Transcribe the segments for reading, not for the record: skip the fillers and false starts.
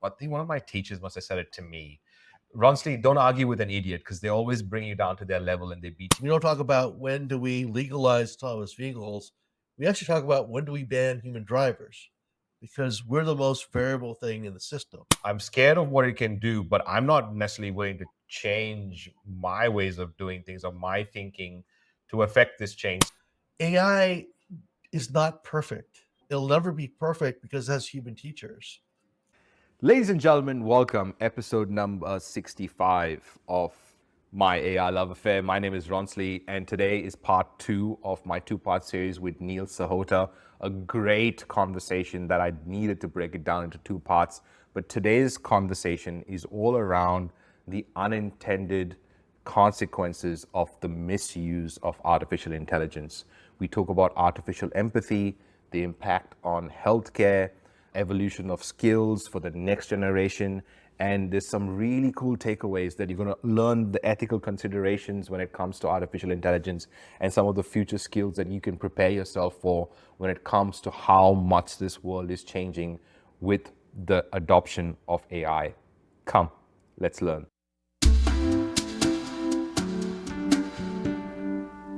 I think one of my teachers must have said it to me. Ronsley, don't argue with an idiot because they always bring you down to their level and they beat you. We don't talk about when do we legalize autonomous vehicles. We actually talk about when do we ban human drivers because we're the most variable thing in the system. I'm scared of what it can do, but I'm not necessarily willing to change my ways of doing things or my thinking to affect this change. AI is not perfect. It'll never be perfect because it has human teachers. Ladies and gentlemen, welcome. Episode number 65 of my AI Love Affair. My name is Ronsley, and today is part 2 of my 2-part series with Neil Sahota. A great conversation that I needed to break it down into 2 parts. But today's conversation is all around the unintended consequences of the misuse of artificial intelligence. We talk about artificial empathy, the impact on healthcare, evolution of skills for the next generation, and there's some really cool takeaways that you're going to learn, the ethical considerations when it comes to artificial intelligence and some of the future skills that you can prepare yourself for when it comes to how much this world is changing with the adoption of AI. Come, let's learn.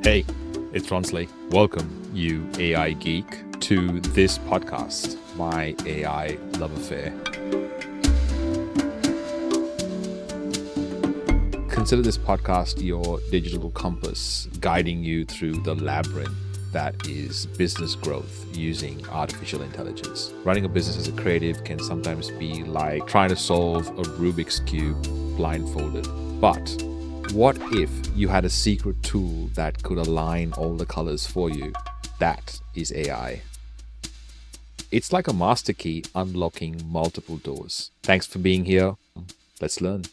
Hey, it's Ronsley. Welcome, you AI geek, to this podcast, My AI Love Affair. Consider this podcast your digital compass, guiding you through the labyrinth that is business growth using artificial intelligence. Running a business as a creative can sometimes be like trying to solve a Rubik's Cube blindfolded. But what if you had a secret tool that could align all the colors for you? That is AI. It's like a master key unlocking multiple doors. Thanks for being here. Let's learn.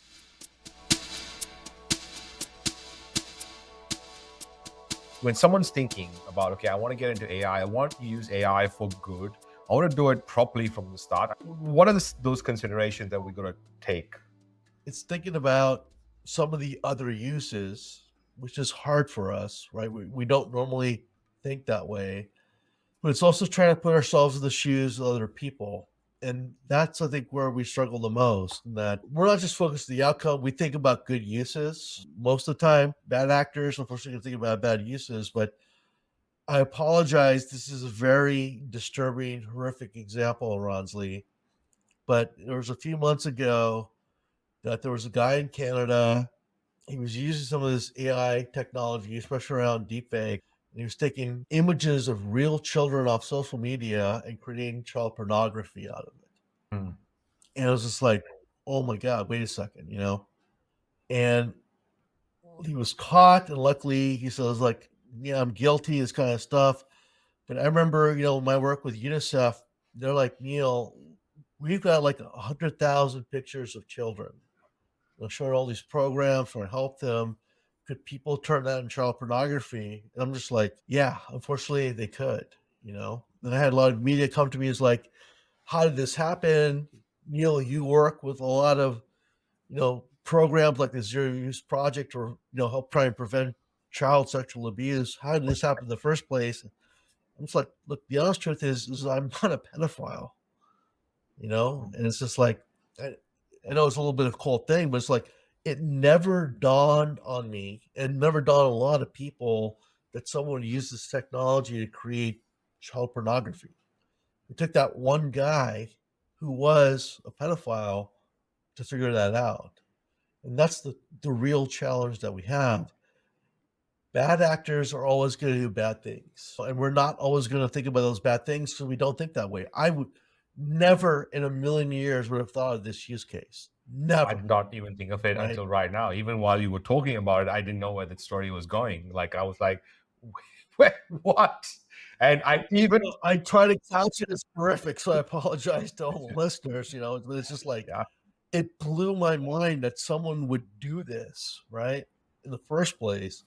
When someone's thinking about, okay, I want to get into AI, I want to use AI for good, I want to do it properly from the start. What are those considerations that we're going to take? It's thinking about some of the other uses, which is hard for us, right? We don't normally think that way, but it's also trying to put ourselves in the shoes of other people. And that's, I think, where we struggle the most. That we're not just focused on the outcome. We think about good uses most of the time. Bad actors, unfortunately, can think about bad uses. But I apologize. This is a very disturbing, horrific example, Ronsley. But there was a few months ago that there was a guy in Canada. He was using some of this AI technology, especially around deepfake. He was taking images of real children off social media and creating child pornography out of it. Hmm. And it was just like, oh my God, wait a second, And he was caught, and luckily he says, like, yeah, I'm guilty, this kind of stuff. But I remember, my work with UNICEF, they're like, Neil, we've got like 100,000 pictures of children. Showing all these programs trying to help them. Could people turn that into child pornography? And I'm just like, yeah, unfortunately they could, Then I had a lot of media come to me as like, how did this happen? Neil, you work with a lot of, programs like the Zero Use Project or, help try and prevent child sexual abuse. How did this happen in the first place? I'm just like, look, the honest truth is I'm not a pedophile, and it's just like, I know it's a little bit of a cold thing, but it's like it never dawned on me and never dawned on a lot of people that someone would use this technology to create child pornography. It took that one guy who was a pedophile to figure that out. And that's the real challenge that we have. Bad actors are always going to do bad things. And we're not always going to think about those bad things because we don't think that way. I would never in a million years would have thought of this use case. Never. I did not even think of it until right now. Even while you were talking about it, I didn't know where that story was going. Like, I was like, what? And I try to couch it as horrific, so I apologize to all the listeners, but it's just like, yeah. It blew my mind that someone would do this, right? In the first place,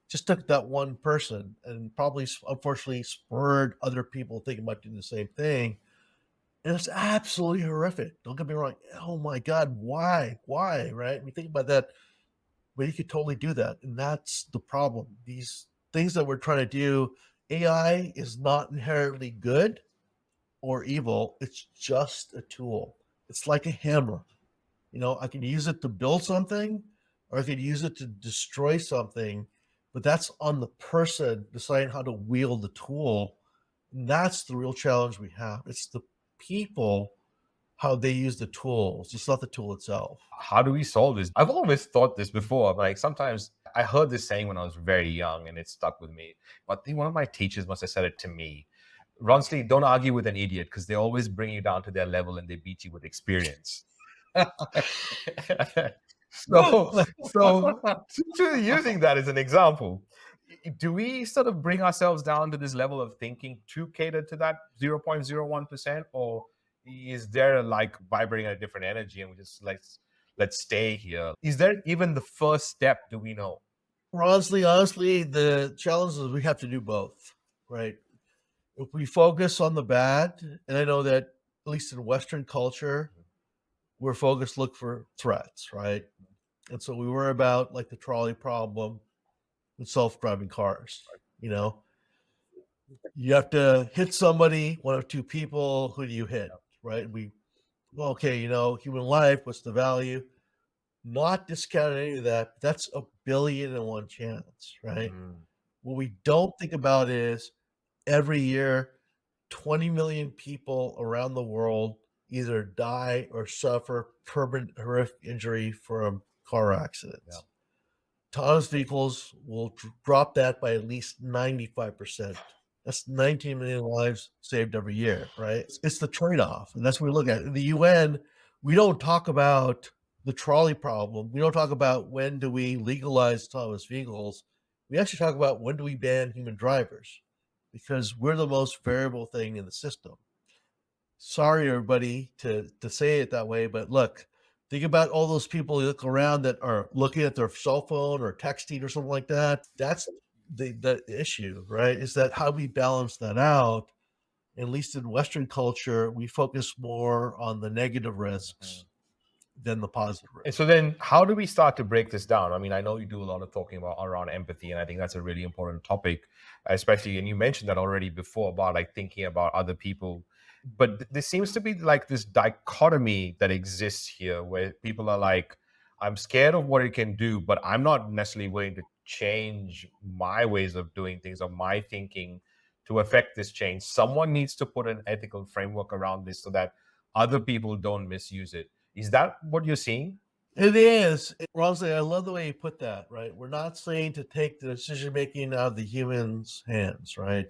just took that one person and probably, unfortunately, spurred other people thinking about doing the same thing. And it's absolutely horrific. Don't get me wrong. Oh my God, why? Why, right? We think about that, but you could totally do that. And that's the problem. These things that we're trying to do, AI is not inherently good or evil. It's just a tool. It's like a hammer. I can use it to build something, or I could use it to destroy something, but that's on the person deciding how to wield the tool. And that's the real challenge we have. It's the people, how they use the tools. It's not the tool itself. How do we solve this? I've always thought this before. Like sometimes I heard this saying when I was very young and it stuck with me. But I think one of my teachers must have said it to me. Ronsley, don't argue with an idiot because they always bring you down to their level and they beat you with experience. so using that as an example, do we sort of bring ourselves down to this level of thinking to cater to that 0.01%, or is there like vibrating at a different energy and we just let's stay here? Is there even the first step? Do we know? Ronsley, honestly, the challenge is we have to do both, right? If we focus on the bad, and I know that at least in Western culture, we're focused, look for threats, right? And so we worry about like the trolley problem with self-driving cars. You have to hit somebody, one or two people. Who do you hit, right? Okay, human life, what's the value? Not discounting any of that. That's 1,000,000,001 chance, right? What we don't think about is every year, 20 million people around the world either die or suffer permanent horrific injury from car accidents. Autonomous vehicles will drop that by at least 95%. That's 19 million lives saved every year, right? It's the trade-off, and that's what we look at. In the UN, we don't talk about the trolley problem. We don't talk about when do we legalize autonomous vehicles. We actually talk about when do we ban human drivers, because we're the most variable thing in the system. Sorry, everybody, to say it that way, but look, think about all those people you look around that are looking at their cell phone or texting or something like that. That's the issue, right? Is that how we balance that out? At least in Western culture, we focus more on the negative risks than the positive risks. And so then how do we start to break this down? I mean, I know you do a lot of talking about around empathy, and I think that's a really important topic, especially, and you mentioned that already before about like thinking about other people. But there seems to be like this dichotomy that exists here where people are like, I'm scared of what it can do, but I'm not necessarily willing to change my ways of doing things or my thinking to affect this change. Someone needs to put an ethical framework around this so that other people don't misuse it. Is that what you're seeing? It is. Ronsley, I love the way you put that, right? We're not saying to take the decision-making out of the human's hands, right?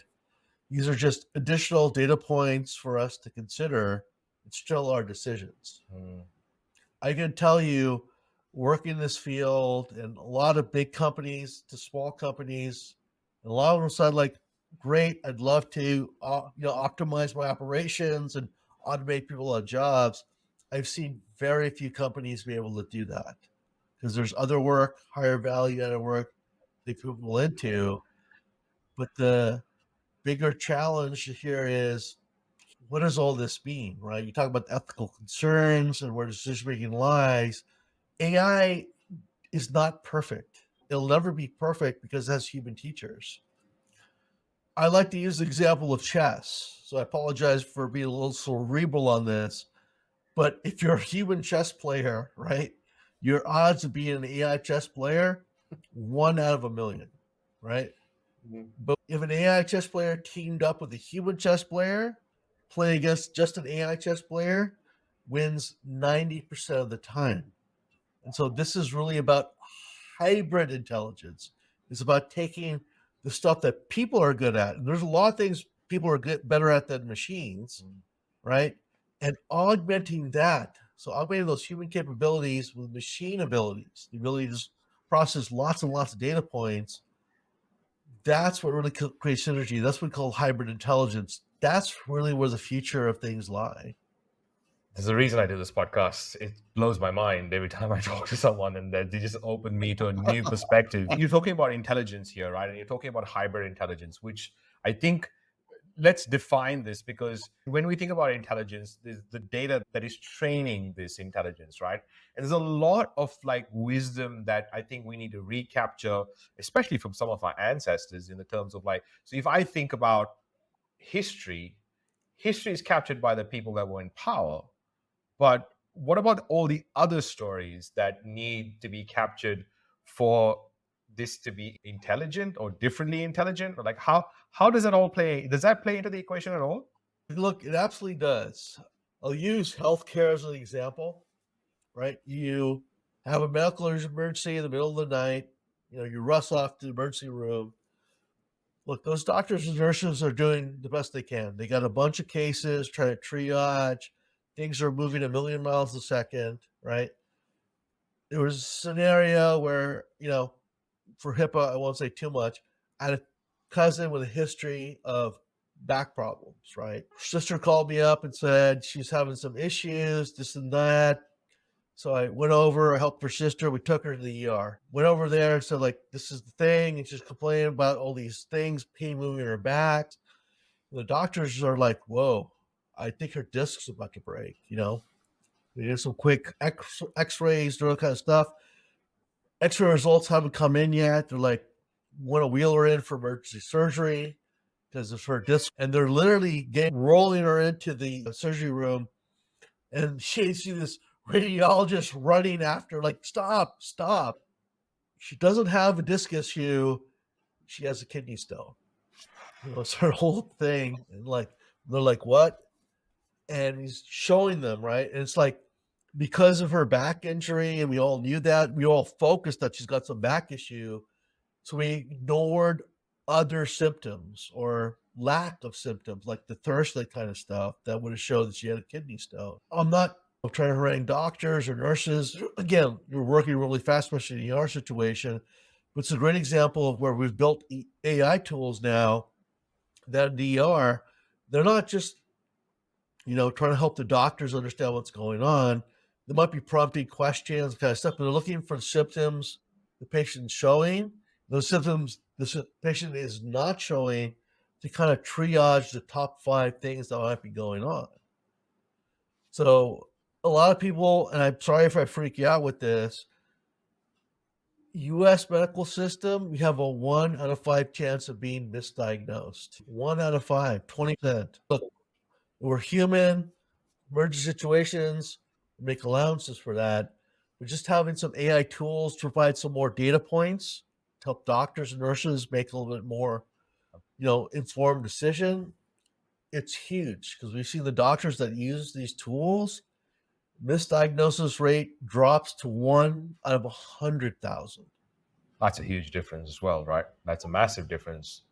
These are just additional data points for us to consider. It's still our decisions. I can tell you, working in this field and a lot of big companies to small companies, and a lot of them said like, great, I'd love to optimize my operations and automate people on jobs. I've seen very few companies be able to do that because there's other work, higher value added work they put people into. But the bigger challenge here is, what does all this mean, right? You talk about ethical concerns and where decision making lies. AI is not perfect. It'll never be perfect because it has human teachers. I like to use the example of chess. So I apologize for being a little cerebral on this. But if you're a human chess player, right, your odds of being an AI chess player, 1 out of 1,000,000, right? But if an AI chess player teamed up with a human chess player, playing against just an AI chess player, wins 90% of the time. And so this is really about hybrid intelligence. It's about taking the stuff that people are good at. And there's a lot of things people are better at than machines, right? And augmenting that. So augmenting those human capabilities with machine abilities, the ability to process lots and lots of data points. That's what really creates synergy. That's what we call hybrid intelligence. That's really where the future of things lie. There's a reason I do this podcast. It blows my mind every time I talk to someone, and they just open me to a new perspective. You're talking about intelligence here, right? And you're talking about hybrid intelligence, which I think, let's define this, because when we think about intelligence, there's the data that is training this intelligence, right? And there's a lot of like wisdom that I think we need to recapture, especially from some of our ancestors, in the terms of like, so if I think about history is captured by the people that were in power, but what about all the other stories that need to be captured for this to be intelligent or differently intelligent? Or like how does that all play? Does that play into the equation at all? Look, it absolutely does. I'll use healthcare as an example, right? You have a medical emergency in the middle of the night, you rush off to the emergency room. Look, those doctors and nurses are doing the best they can. They got a bunch of cases, trying to triage. Things are moving a million miles a second, right? There was a scenario where, for HIPAA, I won't say too much. I had a cousin with a history of back problems, right? Sister called me up and said she's having some issues, this and that. So I went over, I helped her sister. We took her to the ER. Went over there and said, like, this is the thing. And she's complaining about all these things, pain moving her back. And the doctors are like, whoa, I think her disc's about to break, We did some quick x-rays, all that kind of stuff. X-ray results haven't come in yet. They're like, want to wheel her in for emergency surgery because of her disc. And they're literally rolling her into the surgery room. And she see this radiologist running after, like, stop. She doesn't have a disc issue. She has a kidney stone. It's her whole thing. And they're like, what? And he's showing them, right? And it's like, because of her back injury, and we all knew that, we all focused that she's got some back issue. So we ignored other symptoms or lack of symptoms, like the thirst, that kind of stuff that would have showed that she had a kidney stone. I'm not trying to rank doctors or nurses. Again, you're working really fast, especially in our situation. But it's a great example of where we've built AI tools now that in the ER, they're not just, trying to help the doctors understand what's going on. They might be prompting questions, kind of stuff, but they're looking for symptoms the patient's showing. Those symptoms the patient is not showing, to kind of triage the top 5 things that might be going on. So a lot of people, and I'm sorry if I freak you out with this, U.S. medical system, we have a 1 out of 5 chance of being misdiagnosed. 1 out of 5, 20%. Look, we're human. Emergency situations, make allowances for that. But just having some AI tools to provide some more data points to help doctors and nurses make a little bit more, informed decision, it's huge, because we've seen the doctors that use these tools, misdiagnosis rate drops to 1 out of 100,000. That's a huge difference as well, right? That's a massive difference.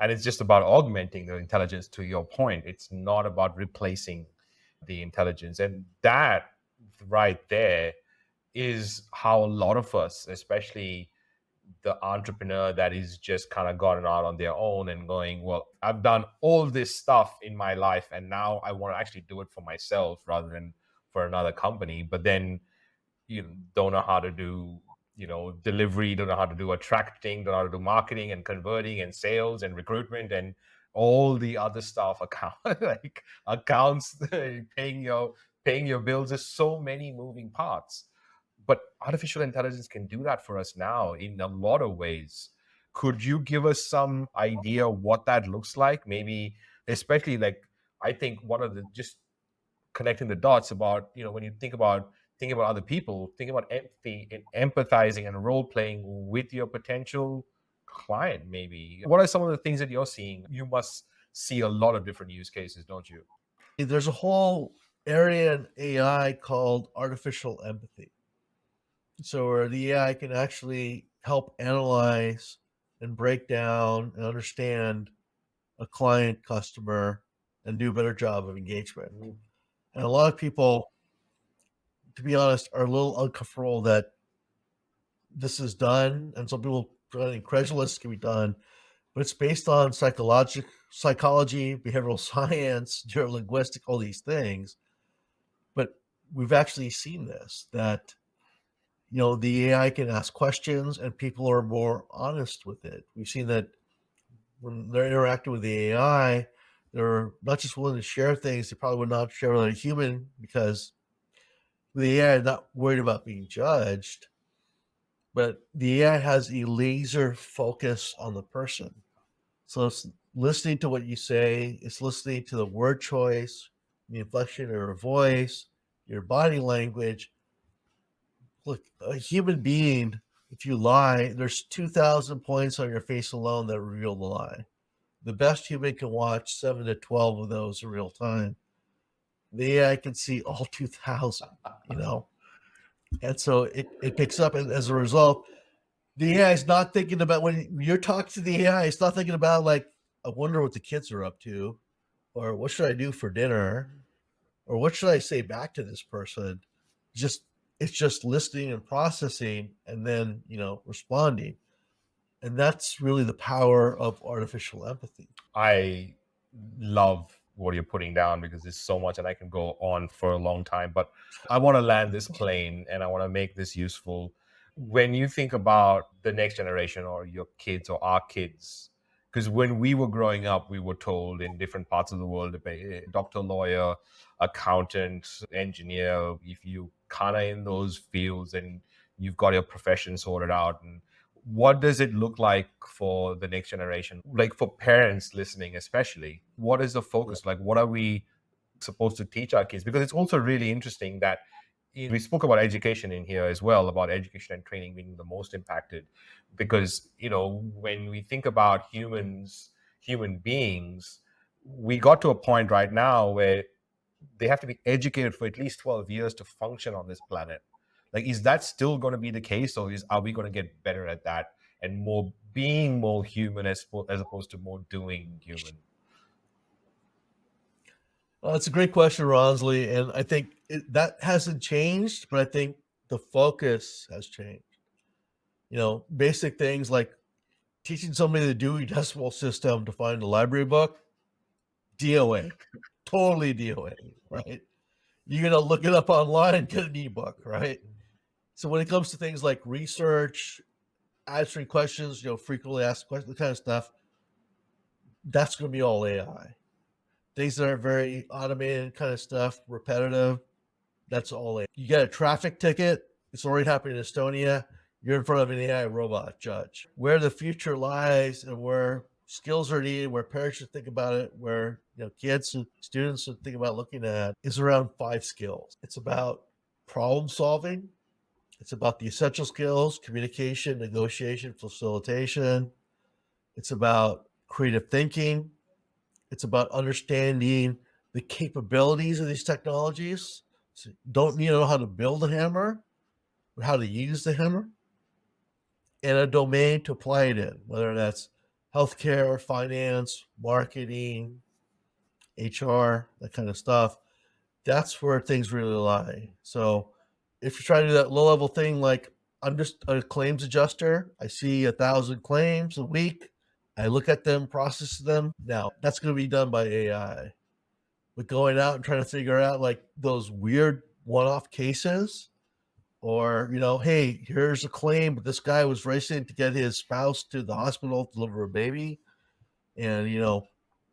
And it's just about augmenting the intelligence, to your point. It's not about replacing the intelligence. And that right there is how a lot of us, especially the entrepreneur that is just kind of gotten out on their own and going, well, I've done all this stuff in my life and now I want to actually do it for myself rather than for another company. But then you don't know how to do delivery, don't know how to do attracting, don't know how to do marketing and converting and sales and recruitment and all the other stuff, like accounts, paying your bills. There's so many moving parts, but artificial intelligence can do that for us now in a lot of ways. Could you give us some idea what that looks like? Maybe, especially, like, I think one of the, just connecting the dots about, when you think about other people, think about empathy and empathizing and role playing with your potential client. Maybe what are some of the things that you're seeing? You must see a lot of different use cases, don't you? There's a whole area in AI called artificial empathy. So where the AI can actually help analyze and break down and understand a client, customer, and do a better job of engagement. And a lot of people, to be honest, are a little uncomfortable that this is done. And some people are incredulous can be done, but it's based on psychology, behavioral science, neurolinguistic, all these things. But we've actually seen this, that the AI can ask questions and people are more honest with it. We've seen that when they're interacting with the AI, they're not just willing to share things they probably would not share with a human, because the AI is not worried about being judged, but the AI has a laser focus on the person. So it's listening to what you say, it's listening to the word choice, the inflection of your voice, your body language. Look, a human being, if you lie, there's 2,000 points on your face alone that reveal the lie. The best human can watch 7 to 12 of those in real time. The AI can see all 2,000, and so it picks up. And as a result, the AI is not thinking about, when you're talking to the AI, it's not thinking about like, I wonder what the kids are up to, or what should I do for dinner, or what should I say back to this person. It's just listening and processing, and then responding. And that's really the power of artificial empathy. I love what you're putting down, because there's so much, and I can go on for a long time, but I want to land this plane and I want to make this useful. When you think about the next generation, or your kids or our kids, because when we were growing up, we were told in different parts of the world to be doctor, lawyer, accountant, engineer. If you kind of in those fields and you've got your profession sorted out. And what does it look like for the next generation? Like for parents listening, especially, what is the focus? Like, what are we supposed to teach our kids? Because it's also really interesting that we spoke about education in here as well, about education and training being the most impacted. Because, when we think about human beings, we got to a point right now where they have to be educated for at least 12 years to function on this planet. Like, is that still going to be the case, or are we going to get better at that and being more human as opposed to more doing human? Well, that's a great question, Ronsley, and I think that hasn't changed, but I think the focus has changed. Basic things like teaching somebody the Dewey Decimal System to find a library book, DOA, totally DOA, right? You're going to look it up online, get an ebook, right? So when it comes to things like research, answering questions, frequently asked questions, kind of stuff, that's going to be all AI. Things that are very automated kind of stuff, repetitive, that's all AI. You get a traffic ticket, it's already happening in Estonia, you're in front of an AI robot judge. Where the future lies and where skills are needed, where parents should think about it, where kids and students should think about looking at, is around 5 skills. It's about problem solving. It's about the essential skills: communication, negotiation, facilitation. It's about creative thinking. It's about understanding the capabilities of these technologies. So you don't need to know how to build a hammer, but how to use the hammer, and a domain to apply it in, whether that's healthcare, finance, marketing, HR, that kind of stuff. That's where things really lie. So if you're trying to do that low-level thing, like I'm just a claims adjuster, I see 1,000 claims a week, I look at them, process them. Now, that's going to be done by AI. But going out and trying to figure out like those weird one-off cases, or, hey, here's a claim, but this guy was racing to get his spouse to the hospital to deliver a baby, and, there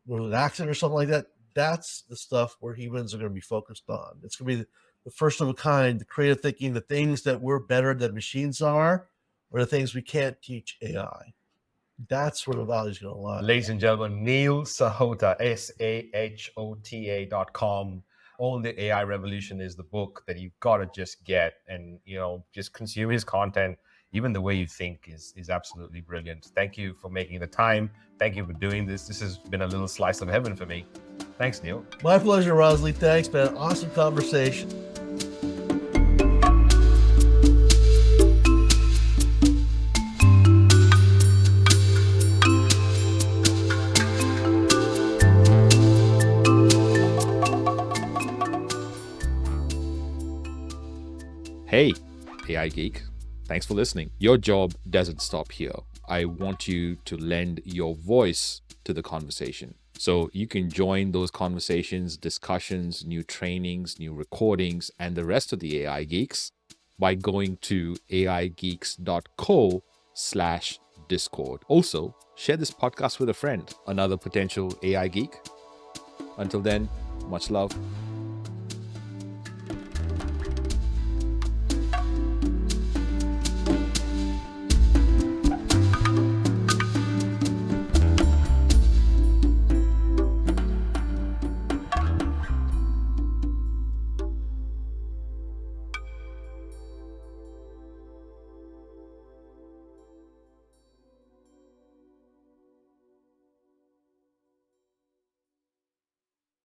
was an accident or something like that. That's the stuff where humans are going to be focused on. It's going to be the first of a kind, the creative thinking, the things that we're better than machines are, or the things we can't teach AI. That's where the value is going to lie. Ladies and gentlemen, Neil Sahota, SAHOTA.com. Own the AI Revolution is the book that you've got to just get, and just consume his content. Even the way you think is absolutely brilliant. Thank you for making the time. Thank you for doing this. This has been a little slice of heaven for me. Thanks, Neil. My pleasure, Ronsley. Thanks, man. Awesome conversation. Hey, AI Geek. Thanks for listening. Your job doesn't stop here. I want you to lend your voice to the conversation. So you can join those conversations, discussions, new trainings, new recordings, and the rest of the AI Geeks by going to aigeeks.co/Discord. Also, share this podcast with a friend, another potential AI Geek. Until then, much love.